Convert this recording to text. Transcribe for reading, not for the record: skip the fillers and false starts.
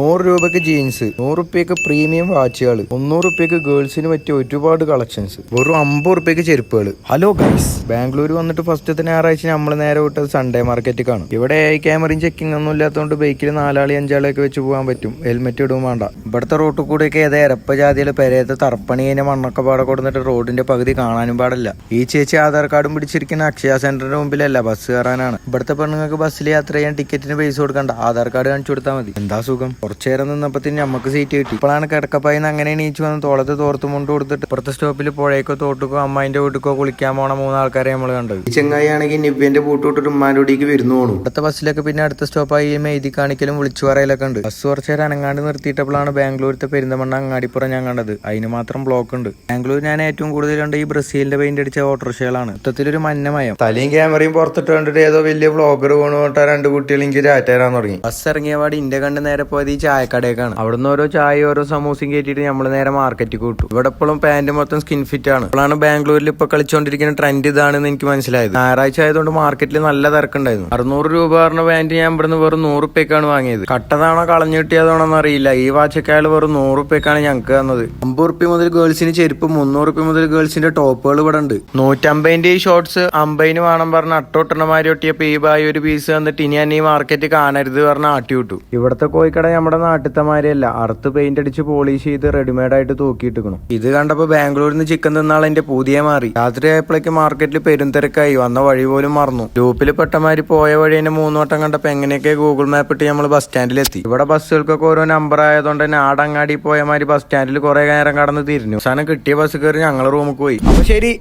100 രൂപയ്ക്ക് ജീൻസ്, 100 റുപ്യക്ക് പ്രീമിയം വാച്ചുകൾ, 300 റുപ്യക്ക് ഗേൾസിന് പറ്റിയ ഒരുപാട് കളക്ഷൻസ്, വെറും 50 റുപ്യക്ക് ചെരുപ്പുകൾ. ഹലോ ഗൈസ്, ബാംഗ്ലൂർ വന്നിട്ട് ഫസ്റ്റത്തെ ഞായറാഴ്ച നമ്മൾ നേരെ വിട്ടത് സൺഡേ മാർക്കറ്റ് കാണും. ഇവിടെ ക്യാമറയും ചെക്കിംഗ് ഒന്നും ഇല്ലാത്തതുകൊണ്ട് ബൈക്കിൽ 4 5 വെച്ച് പോകാൻ പറ്റും. ഹെൽമെറ്റ് ഇടും വേണ്ട. ഇവിടുത്തെ റോട്ടിൽ കൂടെയൊക്കെ ഏതാ എരപ്പ ജാതിയിലെ പെരയത്തെ തറപ്പണി കഴിഞ്ഞ മണ്ണൊക്കെ പാടെ കൊടുത്തിട്ട് റോഡിന്റെ പകുതി കാണാനും പാടില്ല. ഈ ചേച്ചി ആധാർ കാർഡും പിടിച്ചിരിക്കുന്ന അക്ഷയ സെന്ററിന്റെ മുമ്പിലല്ല, ബസ് കയറാനാണ്. ഇവിടുത്തെ പെണ്ണുങ്ങൾക്ക് ബസ്സിൽ യാത്ര ചെയ്യാൻ ടിക്കറ്റിന് പൈസ കൊടുക്കണ്ട, ആധാർ കാർഡ് കാണിച്ചു കൊടുത്താൽ മതി. എന്താ സുഖം. കുറച്ചേരം നിന്നപ്പത്തിന് നമുക്ക് സീറ്റ് കിട്ടി. ഇപ്പോഴാണ് കിടക്കപ്പായിന്ന് അങ്ങനെ എണീച്ചു വന്ന് തോളത്ത് തോർത്ത് മുണ്ട് കൊടുത്തിട്ട് ഇപ്പുറത്തെ സ്റ്റോപ്പിൽ പുഴയ്ക്കോ തോട്ടുക്കോ അമ്മായിന്റെ വീട്ടിക്കോ കുളിക്കാൻ പോണ 3 ആൾക്കാരെ നമ്മൾ കണ്ടത്. ഈ ചെങ്ങായി ആണെങ്കിൽ നിവ്യന്റെ പൂട്ടിട്ട് ഉമ്മാൻ്റെ കൂടിക്ക് വരുന്നു പോണു. അടുത്ത ബസ്സിലൊക്കെ പിന്നെ അടുത്ത സ്റ്റോപ്പായി എഴുതി കാണിക്കലും വിളിച്ചു പറയലൊക്കെ ഉണ്ട്. ബസ് കുറച്ചേരം അനങ്ങാണ്ട് നിർത്തിയിട്ടപ്പോഴാണ് ബാംഗ്ലൂരത്തെ പെരിന്തമണ്ണ അങ്ങാടിപ്പുറം ഞാൻ കണ്ടത്. അതിന് മാത്രം ബ്ലോക്ക് ഉണ്ട്. ബാംഗ്ലൂർ ഞാൻ ഏറ്റവും കൂടുതൽ കണ്ട് ഈ ബ്രസീലിന്റെ പെയിന്റ് അടിച്ച ഓട്ടോറിക്ഷകളാണ്. മൊത്തത്തിലൊരു മഞ്ഞമയം. തലയും ക്യാമറയും പുറത്തിട്ട് കണ്ടിട്ട് ഏതോ വലിയ വ്ളോഗർ പോകണോട്ടാ 2 കുട്ടികൾ എനിക്ക് രാറ്റാൻ തുടങ്ങി. ബസ് ഇറങ്ങിയപാട് ഇന്റെ കണ്ട് നേരെ പോയത് ഈ ചായക്കടയൊക്കെയാണ്. അവിടുന്ന് ഓരോ ചായ ഓരോ സമൂസയും കയറ്റിയിട്ട് നമ്മൾ നേരെ മാർക്കറ്റിൽ കൂട്ടും. ഇവിടെ ഇപ്പോഴും പാന്റ് മൊത്തം സ്കിൻ ഫിറ്റ് ആണ്. ഇപ്പോഴാണ് ബാംഗ്ലൂരിൽ ഇപ്പൊ കളിച്ചുകൊണ്ടിരിക്കുന്ന ട്രെൻഡ് ഇതാണെന്ന് എനിക്ക് മനസ്സിലായത്. ഞായറാഴ്ച ആയതുകൊണ്ട് മാർക്കറ്റിൽ നല്ല തിരക്കുണ്ടായിരുന്നു. 600 രൂപ പറഞ്ഞ പാന്റ് ഞാൻ ഇവിടുന്ന് വെറും 100 റുപ്യക്കാണ് വാങ്ങിയത്. കട്ടതാണോ കളഞ്ഞു കിട്ടിയതാണോന്ന് അറിയില്ല. ഈ വാച്ചക്കായാൽ വെറും 100 റുപ്യക്കാണ് ഞങ്ങൾക്ക് തന്നത്. 50 റുപ്യ മുതൽ ഗേൾസിന് ചെരുപ്പ്, 300 റുപ്യ മുതൽ ഗേൾസിന്റെ ടോപ്പുകൾ ഇവിടെ ഉണ്ട്. 150ന്റെ ഈ ഷോർട്സ് 50 വേണം പറഞ്ഞ അട്ടോട്ടണമാരി ഒട്ടിയപ്പോ ഈ ബായി ഒരു പീസ് തന്നിട്ട് ഇനി ഞാൻ ഈ മാർക്കറ്റ് കാണരുത് പറഞ്ഞ ആട്ടി വിട്ടു. ഇവിടുത്തെ കോഴിക്കട നമ്മുടെ നാട്ടിലത്തെ മാരിയല്ല, അറുത്ത് പെയിന്റ് അടിച്ച് പോളിഷ് ചെയ്ത് റെഡിമെയ്ഡ് ആയിട്ട് തൂക്കിയിട്ടിരിക്കണം. ഇത് കണ്ടപ്പോ ബാംഗ്ലൂരിൽ നിന്ന് ചിക്കൻ തിന്നാൾ എന്റെ പുതിയ മാറി. രാത്രി ആയപ്പോഴേക്ക് മാർക്കറ്റിൽ പെരുന്തിരക്കായി, വന്ന വഴി പോലും മറന്നു. ഗ്രൂപ്പിൽ പെട്ടമാരി പോയ വഴി തന്നെ 3 വട്ടം കണ്ടപ്പോ എങ്ങനെയൊക്കെ ഗൂഗിൾ മാപ്പ് ഇട്ട് നമ്മൾ ബസ് സ്റ്റാൻഡിലെത്തി. ഇവിടെ ബസ്സുകൾക്കൊക്കെ ഓരോ നമ്പർ ആയതുകൊണ്ട് തന്നെ ആടങ്ങാടി പോയ മാതിരി ബസ് സ്റ്റാൻഡിൽ കുറെ നേരം കടന്ന് തിരിഞ്ഞു. അവസാനം കിട്ടിയ ബസ് കയറി ഞങ്ങൾ റൂമിൽ പോയി. അപ്പൊ ശരി.